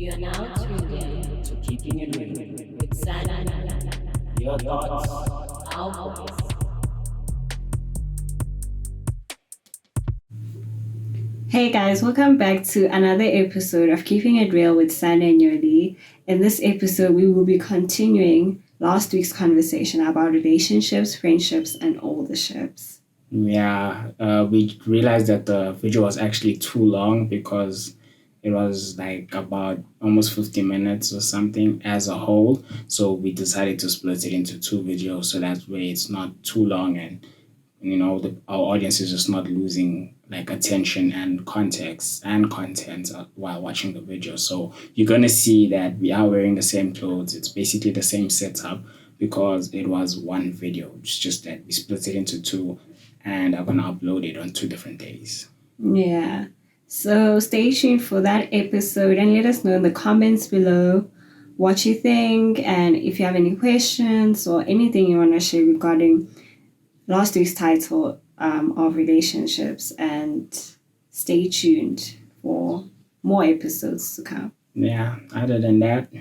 You are now tuned in to Keeping It Real with Sana. Your thoughts, our voice. Hey guys, welcome back to another episode of Keeping It Real with Sana and Yoli. In this episode, we will be continuing last week's conversation about relationships, friendships, and all the ships. We realized that the video was actually too long because it was like about almost 50 minutes or something as a whole. So we decided to split it into two videos so that way it's not too long and our audience is just not losing like attention and context and content while watching the video. So you're gonna see that we are wearing the same clothes. It's basically the same setup because it was one video. It's just that we split it into two and I'm gonna upload it on 2 different days. Yeah. So stay tuned for that episode and let us know in the comments below what you think and if you have any questions or anything you want to share regarding last week's title of relationships, and stay tuned for more episodes to come. Yeah, other than that,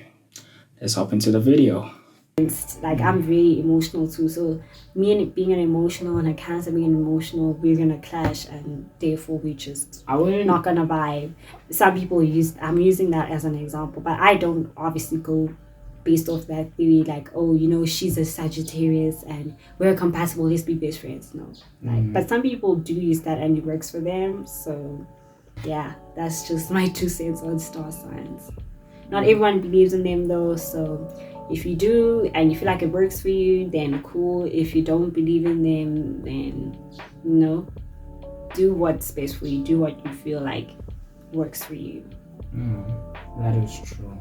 let's hop into the video. Like, I'm very emotional too, so me and being an emotional and a Cancer being emotional, we're gonna clash, and therefore we just not gonna vibe. Some people I'm using that as an example, but I don't obviously go based off that theory, like, oh, she's a Sagittarius and we're compatible, let's be best friends. No, but some people do use that and it works for them. So yeah, that's just my 2 cents on star signs. Not everyone believes in them though, so if you do and you feel like it works for you, then cool. If you don't believe in them, then do what's best for you. Do what you feel like works for you. That is true.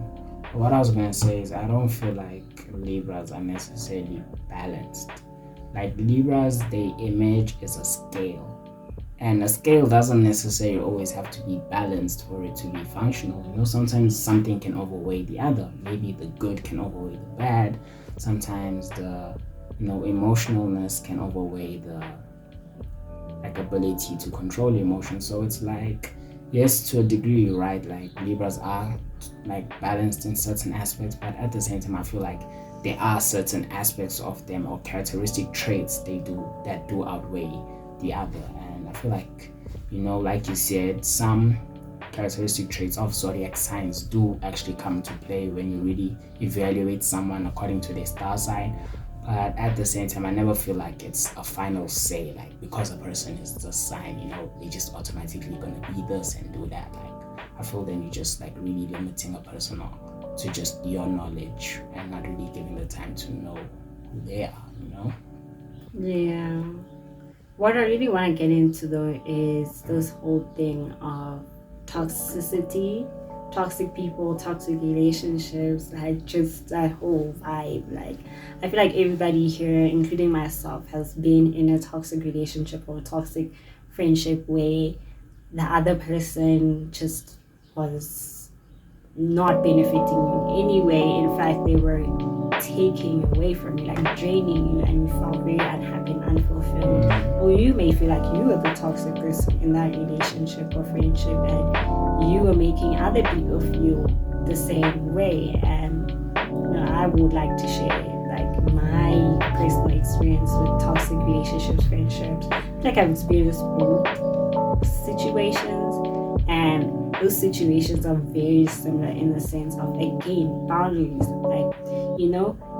What I was gonna say is I don't feel like Libras are necessarily balanced. Like Libras, they emerge as a scale. And a scale doesn't necessarily always have to be balanced for it to be functional. Sometimes something can overweigh the other. Maybe the good can overweigh the bad. Sometimes the emotionalness can overweigh the ability to control emotions. So it's like, yes, to a degree, you're right. Like Libras are like balanced in certain aspects, but at the same time, I feel like there are certain aspects of them or characteristic traits that do outweigh the other. And I feel like, like you said, some characteristic traits of zodiac signs do actually come into play when you really evaluate someone according to their star sign. But at the same time, I never feel like it's a final say, like because a person is the sign, they just automatically gonna be this and do that. Like I feel then you're just like really limiting a person to just your knowledge and not really giving the time to know who they are. Yeah. What I really want to get into though is this whole thing of toxicity, toxic people, toxic relationships, like just that whole vibe. Like I feel like everybody here, including myself, has been in a toxic relationship or a toxic friendship where the other person just was not benefiting you in any way. In fact, they were taking away from you, like draining you, and you felt very unhappy and unfulfilled. Or you may feel like you were the toxic person in that relationship or friendship, and you were making other people feel the same way. And I would like to share like my personal experience with toxic relationships, friendships. I feel like I've experienced both situations, and those situations are very similar in the sense of, again, boundaries. Like,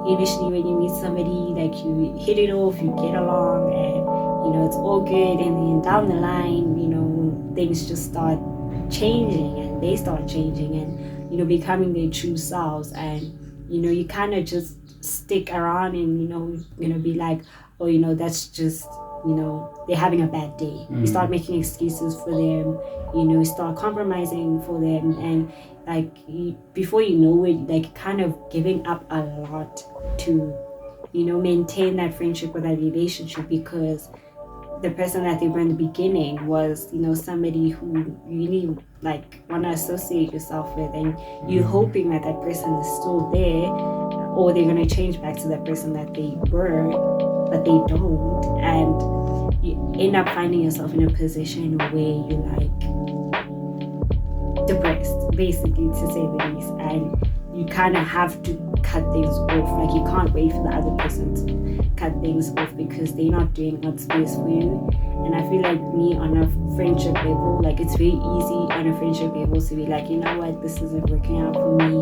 initially when you meet somebody, like you hit it off, you get along, and it's all good, and then down the line, things just start changing, and they start changing, and becoming their true selves, and you kind of just stick around and be like, oh, that's just they're having a bad day. You start making excuses for them, you start compromising for them, and like before you know it, like kind of giving up a lot to maintain that friendship or that relationship, because the person that they were in the beginning was somebody who you really like want to associate yourself with, and you're hoping that that person is still there, or they're going to change back to that person that they were, but they don't, and you end up finding yourself in a position where you're like, depressed, basically, to say the least. And you kind of have to cut things off. Like, you can't wait for the other person to cut things off because they're not doing what's best for you. And I feel like me, on a friendship level, like, it's very easy on a friendship level to be like, you know what, this isn't working out for me,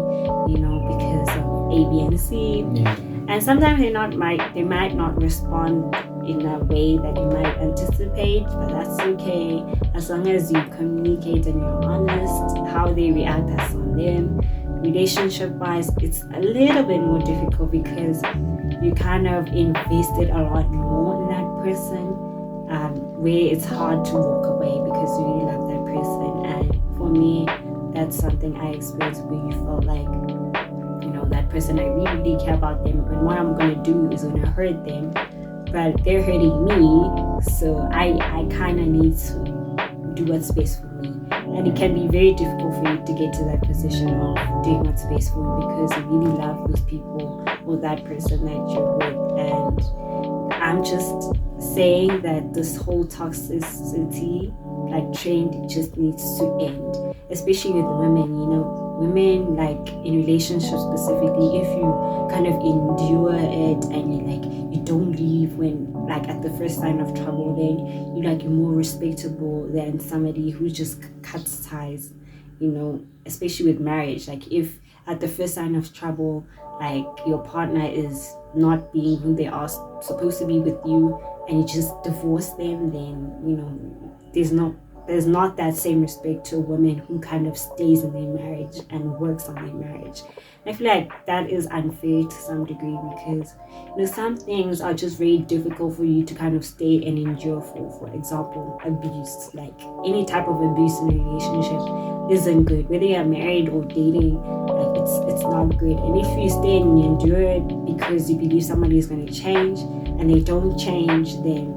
you know, because of A, B, and C. Yeah. And sometimes they might not respond in a way that you might anticipate, but that's okay, as long as you communicate and you're honest. How they react, that's on them. Relationship wise, it's a little bit more difficult because you kind of invested a lot more in that person, where it's hard to walk away because you really love that person. And for me, that's something I experienced where you felt like, you know, that person, I really care about them, and what I'm gonna do is gonna hurt them, but they're hurting me, so I kind of need to do what's best for me. And it can be very difficult for you to get to that position of doing what's best for you because you really love those people or that person that you're with. And I'm just saying that this whole toxicity, like, trend just needs to end, especially with women. You know, women, like, in relationships specifically, if you kind of endure it and you don't leave when, like, at the first sign of trouble, then you're more respectable than somebody who just cuts ties, you know, especially with marriage. Like, if at the first sign of trouble, like, your partner is not being who they are supposed to be with you, and you just divorce them, then, you know, there's not that same respect to a woman who kind of stays in their marriage and works on their marriage. And I feel like that is unfair to some degree because, you know, some things are just very difficult for you to kind of stay and endure for example, abuse. Like, any type of abuse in a relationship isn't good, whether you're married or dating. Like, it's not good. And if you stay and endure it because you believe somebody is going to change and they don't change, then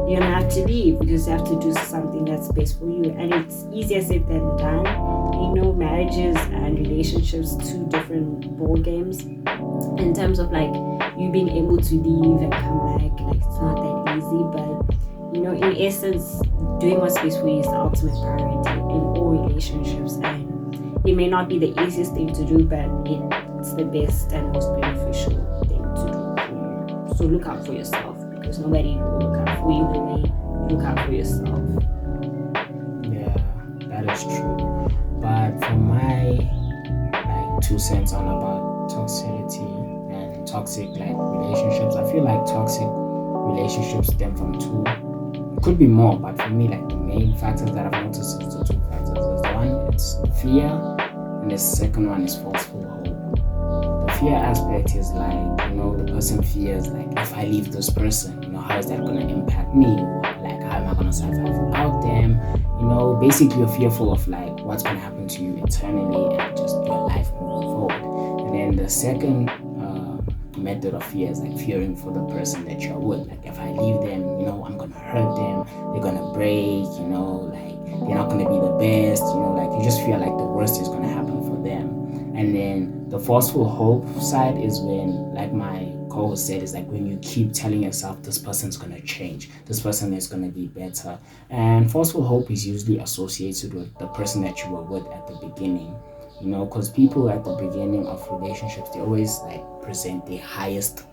you're gonna have to leave because you have to do something that's best for you. And it's easier said than done. You know, marriages and relationships, two different ball games. In terms of, like, you being able to leave and come back, like, it's not that easy. But, you know, in essence, doing what's best for you is the ultimate priority in all relationships. And it may not be the easiest thing to do, but it's the best and most beneficial thing to do for you. So look out for yourself, because nobody will look out for you the way you look out for yourself. Yeah, that is true. But for my, like, 2 cents on about toxicity and toxic, like, relationships, I feel like toxic relationships stem from two. It could be more, but for me, like, the main factors that I've noticed is the two factors. There's one, it's fear, and the second one is falsehood hope. The fear aspect is like, you know, the person fears, like, if I leave this person, you know, how is that going to impact me? Like, how am I going to survive without them? You know, basically you're fearful of, like, what's going to happen to you internally and just your life moving forward. And then the second method of fear is, like, fearing for the person that you're with. Like, if I leave them, you know, I'm going to hurt them, they're going to break, you know, like, they're not going to be the best, you know, like, you just feel like the worst is going to happen for them. And then the forceful hope side is when, like my co-host said, is like when you keep telling yourself this person's going to change, this person is going to be better. And forceful hope is usually associated with the person that you were with at the beginning, you know, because people at the beginning of relationships, they always, like, present their highest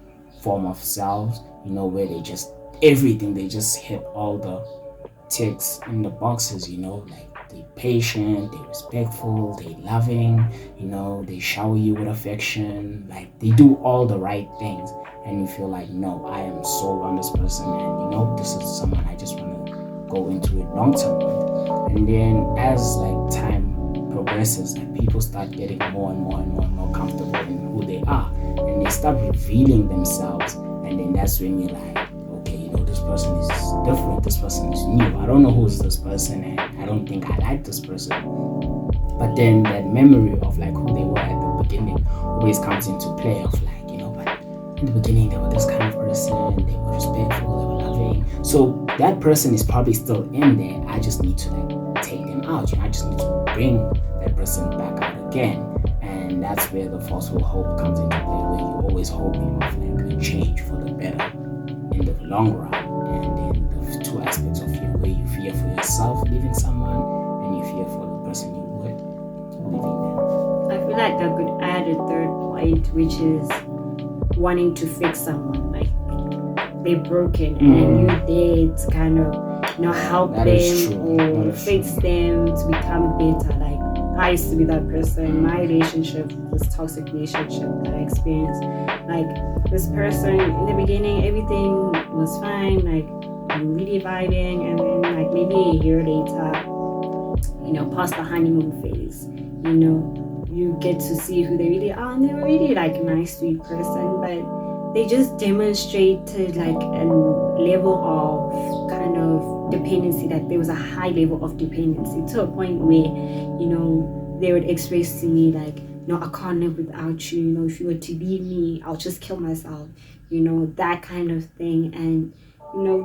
form of selves, you know, where they just everything, they just hit all the ticks in the boxes, you know, like, they patient, they respectful, they loving, you know, they shower you with affection, like, they do all the right things, and you feel like, no, I am sold on this person, and, you know, this is someone I just want to go into it long term with. And then as, like, time progresses, like, people start getting more and more comfortable in who they are, and they start revealing themselves, and then that's when you're like, okay, you know, this person is different, this person is new, I don't know who is this person, and I don't think I like this person. But then that memory of, like, who they were at the beginning always comes into play of, like, you know, but in the beginning they were this kind of person, they were respectful, they were loving, so that person is probably still in there, I just need to, like, take them out, you know, I just need to bring that person back out again. And that's where the forceful hope comes into play, where you're always hoping of, like, a change for the better in the long run. And then the two aspects of fear, where you fear for yourself leaving someone and you fear for the person you with. side, which is wanting to fix someone. Like they're broken, and you're there to kind of help That is them true. That or is fix true. them to become better. Like I used to be that person. My relationship, this toxic relationship that I experienced, like this person in the beginning, everything was fine. Like I'm really vibing, and then like maybe a year later, past the honeymoon phase, you get to see who they really are, and they were really like a nice, sweet person, but they just demonstrated like a level of kind of dependency. Like there was a high level of dependency to a point where, they would express to me like, no, I can't live without you. If you were to leave me, I'll just kill myself. That kind of thing, and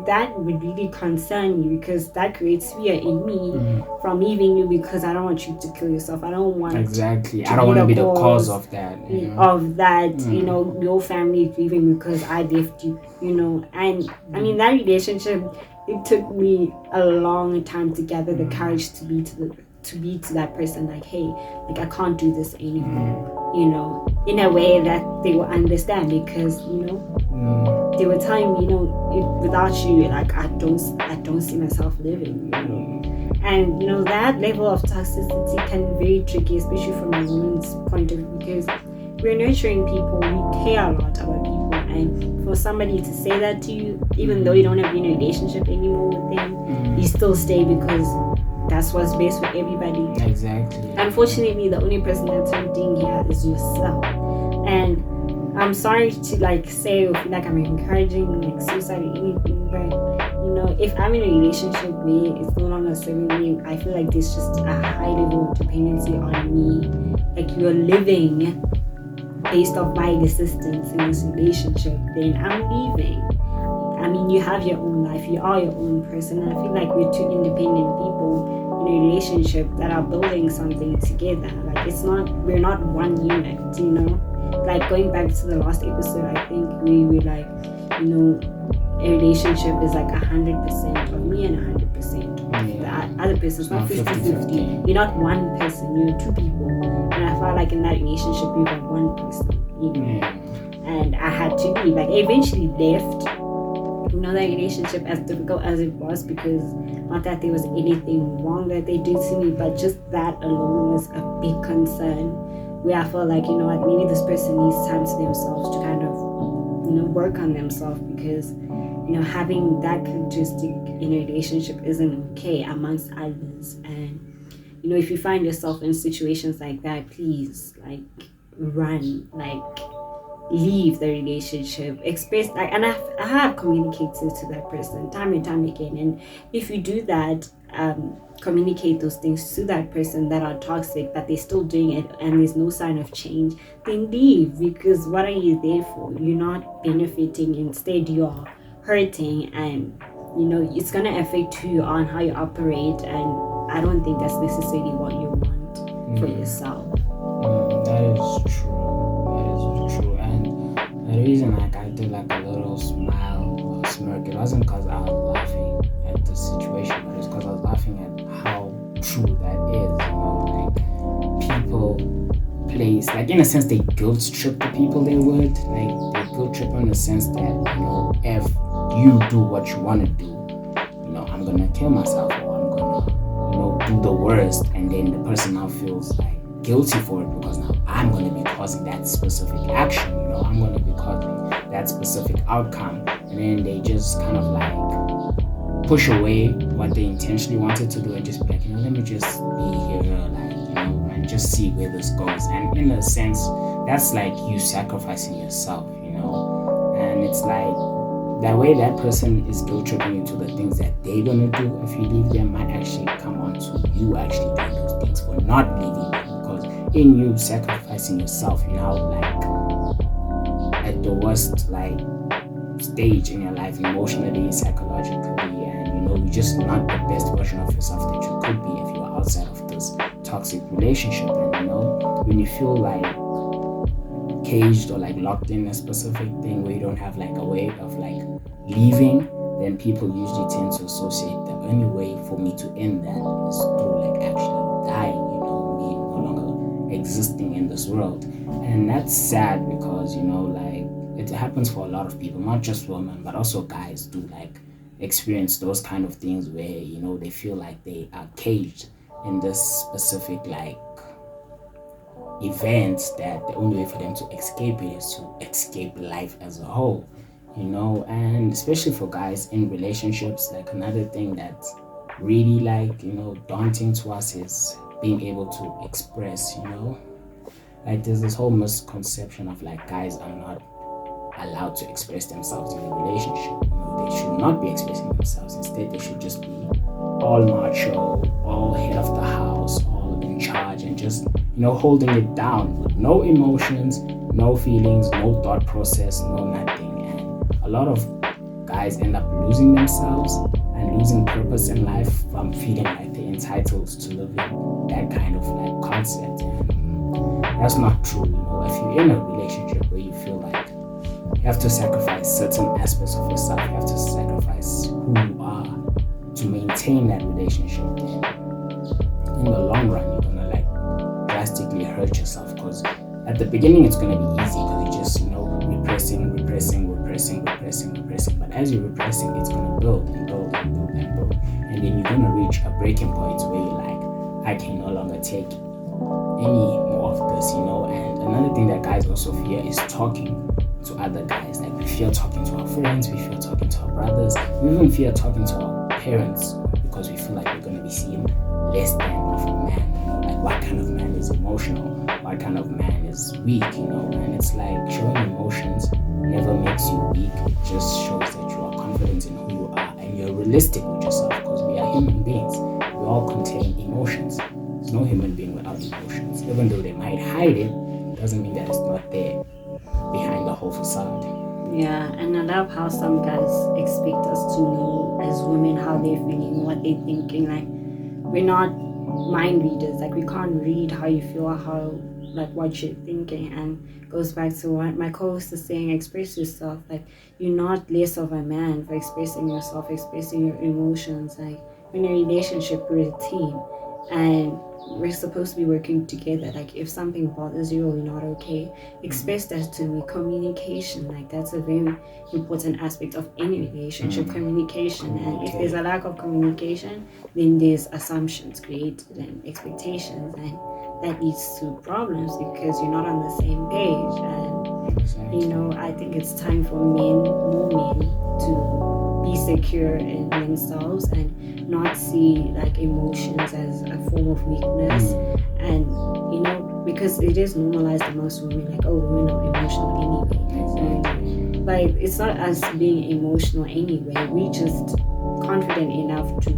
that would really concern me because that creates fear in me from leaving you because I don't want you to kill yourself. I don't want Exactly. to I don't want to be the cause cause of that. of that, your family is leaving because I left you, and I mean that relationship, it took me a long time to gather the courage to be to that person like, hey, like I can't do this anymore, in a way that they will understand because they were telling me, without you, like I don't see myself living, and that level of toxicity can be very tricky, especially from a woman's point of view, because we're nurturing people, we care a lot about people, and for somebody to say that to you, even though you don't have been in a relationship anymore with them, you still stay because that's what's best for everybody. Exactly. Unfortunately, the only person that's hurting here is yourself. And I'm sorry to like say or feel like I'm encouraging like suicide or anything, but if I'm in a relationship where it's no longer serving me, I feel like there's just a high level of dependency on me. Like you're living based off my existence in this relationship, then I'm leaving. I mean, you have your own life, you are your own person, and I feel like we're two independent people in a relationship that are building something together. Like we're not one unit, Like going back to the last episode, I think we were like, a relationship is like 100% of me and 100% of the other person. It's not 50-50. You're not one person, you're two people. And I felt like in that relationship, we were one person, And I had to leave. Like, I eventually left. That relationship, as difficult as it was, because not that there was anything wrong that they did to me, but just that alone was a big concern, where I felt like, maybe this person needs time to themselves to kind of, work on themselves, because, having that characteristic in a relationship isn't okay amongst others. And, if you find yourself in situations like that, please, like, run, like, leave the relationship, express like, and I have communicated to that person time and time again, and if you do that, communicate those things to that person that are toxic, but they're still doing it and there's no sign of change, then leave, because what are you there for? You're not benefiting, instead you're hurting, and it's gonna affect who you are and how you operate, and I don't think that's necessarily what you want for yourself. That is true. The reason like I did like a little smile or smirk, it wasn't because I was laughing at the situation, but it's because I was laughing at how true that is. Like people place, like in a sense they guilt trip the people they would. Like they guilt trip in the sense that, if you do what you want to do, I'm gonna kill myself, or I'm gonna, do the worst, and then the person now feels like guilty for it because now I'm going to be causing that specific action, I'm going to be causing that specific outcome, and then they just kind of like push away what they intentionally wanted to do and just be like, let me just be here, like, and just see where this goes. And in a sense, that's like you sacrificing yourself, and it's like that way that person is guilt tripping you to the things that they're gonna do if you leave them might actually come on to you actually doing those things for not leaving them. In you sacrificing yourself, like at the worst like stage in your life, emotionally, psychologically, and you're just not the best version of yourself that you could be if you were outside of this toxic relationship. And when you feel like caged or like locked in a specific thing where you don't have like a way of like leaving, then people usually tend to associate the only way for me to end that is through like actually dying, existing in this world. And that's sad because, like, it happens for a lot of people, not just women, but also guys do, like, experience those kind of things where, they feel like they are caged in this specific, like, event that the only way for them to escape it is to escape life as a whole, and especially for guys in relationships, like, another thing that's really, like, daunting to us is being able to express, like, there's this whole misconception of, like, guys are not allowed to express themselves in a relationship. They should not be expressing themselves. Instead, they should just be all macho, all head of the house, all in charge, and just, holding it down with no emotions, no feelings, no thought process, no nothing. And a lot of guys end up losing themselves and losing purpose in life from feeling like they're entitled to live in that kind of, like, concept. And that's not true. If you're in a relationship where you feel like you have to sacrifice certain aspects of yourself, you have to sacrifice who you are to maintain that relationship, then in the long run you're gonna, like, drastically hurt yourself, because at the beginning it's gonna be easy because you're just, repressing, but as you're repressing, it's gonna build and build and build and build, and then you're gonna reach a breaking point where you're like, I can no longer take any more of this, and another thing that guys also fear is talking to other guys. Like, we fear talking to our friends, we fear talking to our brothers, we even fear talking to our parents because we feel like we're going to be seen less than of a man. Like, what kind of man is emotional? What kind of man is weak? And it's like, showing emotions never makes you weak. It just shows that you are confident in who you are and you're realistic with yourself, because we are human beings. We all contain emotions. There's no human being without emotions. Even though they might hide it, doesn't mean that it's not there behind the whole facade. Yeah, and I love how some guys expect us to know as women how they're feeling, what they're thinking. Like, we're not mind readers. Like, we can't read how you feel or how, like, what you're thinking. And goes back to what my co-host is saying, express yourself. Like, you're not less of a man for expressing yourself, expressing your emotions. Like, in a relationship, we're a team, and we're supposed to be working together. Like, if something bothers you or you're not okay, express that to me. Communication, like, that's a very important aspect of any relationship. Communication. And if there's a lack of communication, then there's assumptions created and expectations, and that leads to problems because you're not on the same page. And I think it's time for more men to be secure in themselves and not see, like, emotions as a form of weakness. And because it is normalized amongst women, like, oh, women are emotional anyway. But it's not us being emotional anyway. We just confident enough to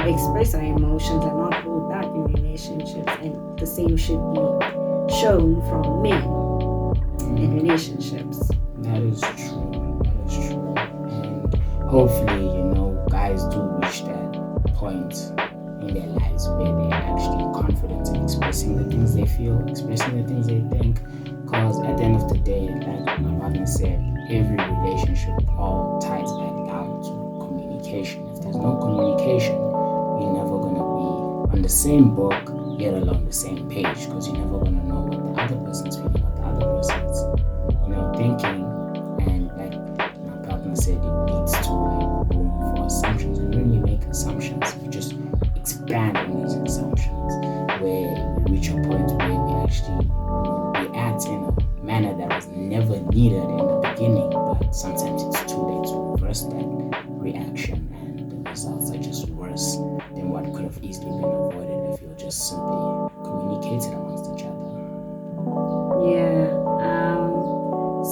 express our emotions and not hold back in relationships, and the same should be shown from men in relationships. That is true. And hopefully, guys do reach that point in their lives where they're actually confident in expressing the things they feel, expressing the things they think. Because at the end of the day, like my partner said, every relationship all ties back down to communication. If there's no communication, you're never going to be on the same book, yet along the same page, because you're never going to know what the other person's feeling, what the other person's thinking. And like my partner said, it leads to, like, room for assumptions. And when we make assumptions, we just expand on those assumptions, where we reach a point where we actually react in a manner that was never needed in the beginning, but sometimes it's too late to reverse that reaction, and the results are just worse than what could have easily been avoided if you just simply communicated amongst each other. Yeah.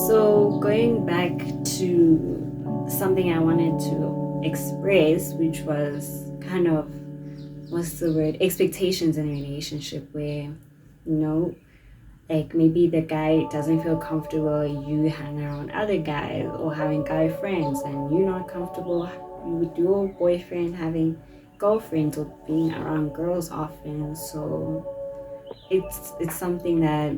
So going back to something I wanted to express, which was kind of, what's the word, expectations in a relationship, where like, maybe the guy doesn't feel comfortable you hang around other guys or having guy friends, and you're not comfortable with your boyfriend having girlfriends or being around girls often. So it's something that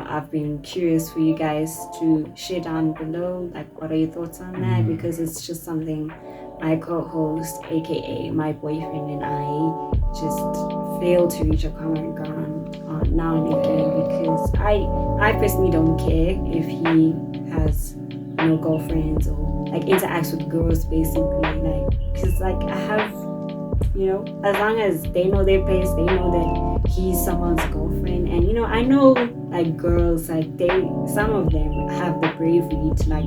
I've been curious for you guys to share down below. Like, what are your thoughts on that? Because it's just something my co-host, aka my boyfriend, and I just failed to reach a common ground on. now and again, because I personally don't care if he has girlfriends or like interacts with girls, basically, like, because like I have, as long as they know their place, they know that he's someone's girlfriend. And I know like girls, like some of them have the bravery to like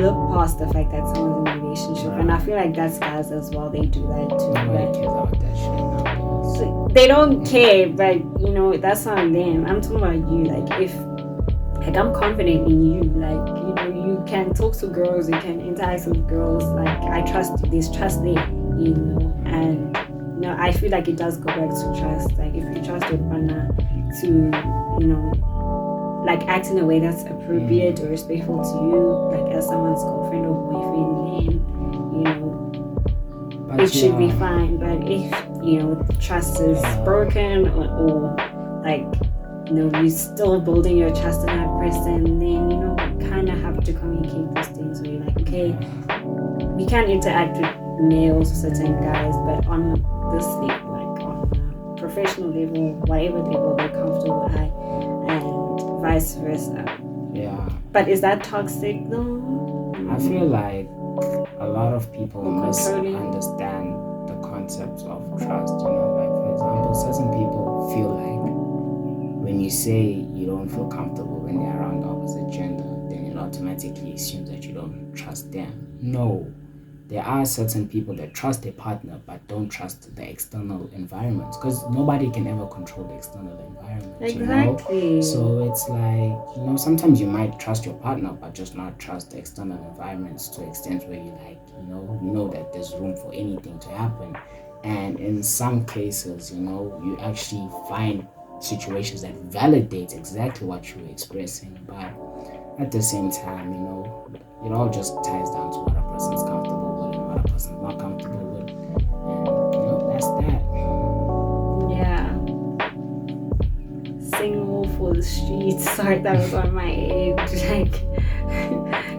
look past the fact that someone's in a relationship, and I feel like that's guys as well, they do that too. Nobody cares about that shit nowadays. So they don't care, but that's on them. I'm talking about you. Like, if like I'm confident in you, like you can talk to girls, you can interact with girls, like I trust you, there's trust there, and I feel like it does go back to trust. Like, if you trust your partner to like act in a way that's appropriate or respectful to you, like as someone's girlfriend or boyfriend, then it should be fine. But if trust is broken, or like you're still building your trust in that person, then you kind of have to communicate these things where you're like, okay, we can interact with males or certain guys, but on this level, like on a professional level, whatever level they're comfortable at, and vice versa. Yeah. But is that toxic though? I feel like a lot of people Controlling. misunderstand the concept of trust. Like, for example, certain people feel like when you say you don't feel comfortable when they're around the opposite gender, then it automatically assumes that you don't trust them. No. There are certain people that trust their partner but don't trust the external environment, because nobody can ever control the external environment. Exactly. So it's like, sometimes you might trust your partner but just not trust the external environments to the extent where you like, you know that there's room for anything to happen. And in some cases, you actually find situations that validate exactly what you're expressing, but at the same time, it all just ties down to what a person's comfortable with and what a person's not comfortable with, and that's that. Yeah. Single for the streets. Sorry, that was on my age. Like,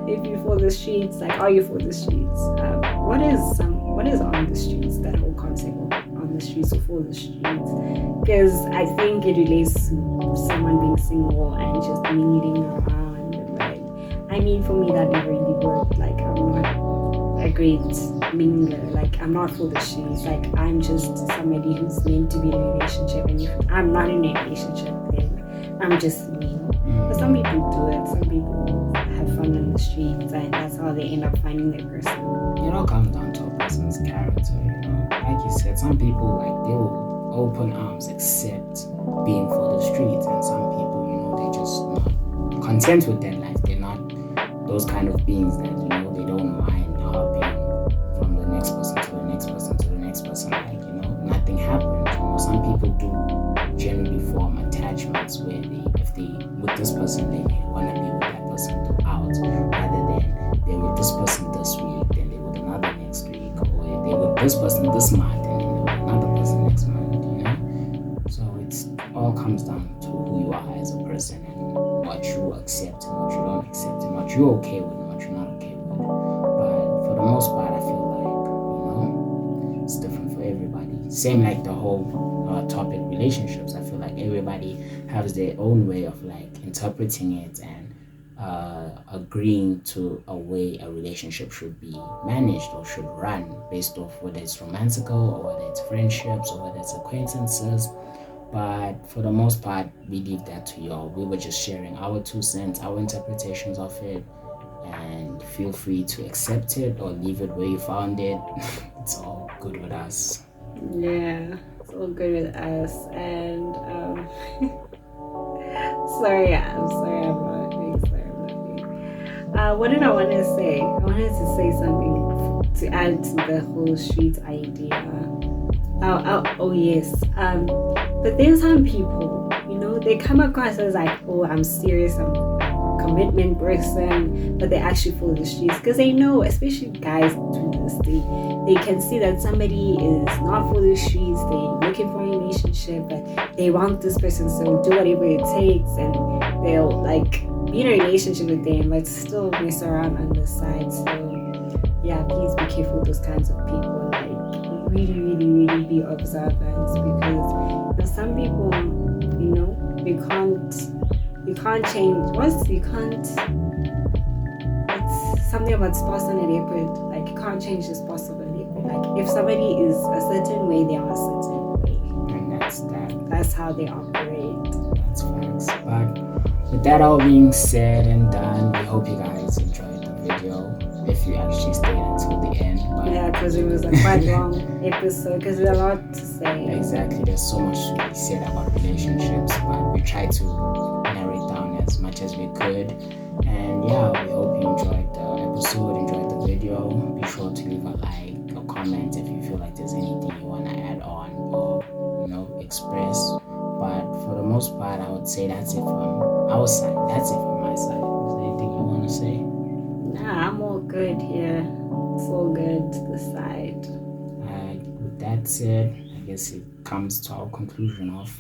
if you're for the streets, like, are you for the streets? What is on the streets? That whole concept of on the streets or for the streets? Because I think it relates to someone being single and just mingling around. Like, I mean, for me, that never really worked. Like, I'm not a great mingler. Like, I'm not for the streets. Like, I'm just somebody who's meant to be in a relationship, and if I'm not in a relationship, then I'm just me. But some people do it. Some people have fun on the streets, and that's how they end up finding their person. It all comes down to a person's character, Like you said, some people, like, they will open arms accept being for the streets, and some people, they just not content with their life. They're not those kind of beings that, they don't mind hopping from the next person to the next person to the next person, like, nothing happened. Some people do generally form attachments where if they with this person, they may want to be with that person throughout, rather than they're with this person this week, then they're with another next week, or they're with this person this month, and then they're with another person next month, So it's all comes down to who you are as a person, and what you accept and what you don't accept, and what you're okay with and what you're not okay with. But for the most part, I feel like, it's different for everybody. Same like the whole topic relationships. I feel like everybody has their own way of like interpreting it and agreeing to a way a relationship should be managed or should run, based off whether it's romantical or whether it's friendships or whether it's acquaintances. But for the most part, we leave that to y'all. We were just sharing our 2 cents, our interpretations of it, and feel free to accept it or leave it where you found it. It's all good with us. Yeah, it's all good with us. And sorry, I'm laughing. What did I want to say? I wanted to say something to add to the whole street idea. Oh yes. But there's some people, they come across as like, oh, I'm serious, I'm a commitment person, but they actually follow the streets because they know, especially guys do this. They can see that somebody is not for the streets. They're looking for a relationship, but they want this person, so do whatever it takes, and they'll like be in a relationship with them, but still mess around on the side. So yeah, please be careful with those kinds of people. Like, really, really, really be observant, because some people, can't change. It's something about spouse on a leopard. Like you can't change the spouse of a leopard. Like if somebody is a certain way, they are a certain way. And that's that. That's how they operate. That's facts. But with that all being said and done, we hope you guys enjoyed the video. If you actually stayed until the end. But Yeah, because it was a quite long episode. Because there's a lot to say. exactly, there's so much to be said about relationships, but we tried to narrow it down as much as we could. And yeah, we hope you enjoyed the episode, enjoyed the video. Be sure to leave a like, a comment if you feel like there's anything you want to add on or express. But for the most part, I would say that's it from our side. That's it from my side. Is there anything you want to say? Nah, I'm all good here. It's all good to the side. With that said, I guess it comes to our conclusion of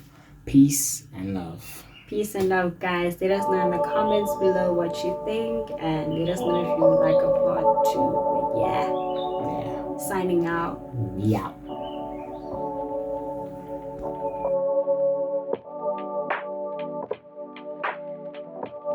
peace and love. Peace and love, guys. Let us know in the comments below what you think, and let us know if you would like a part 2. But yeah, signing out. We out.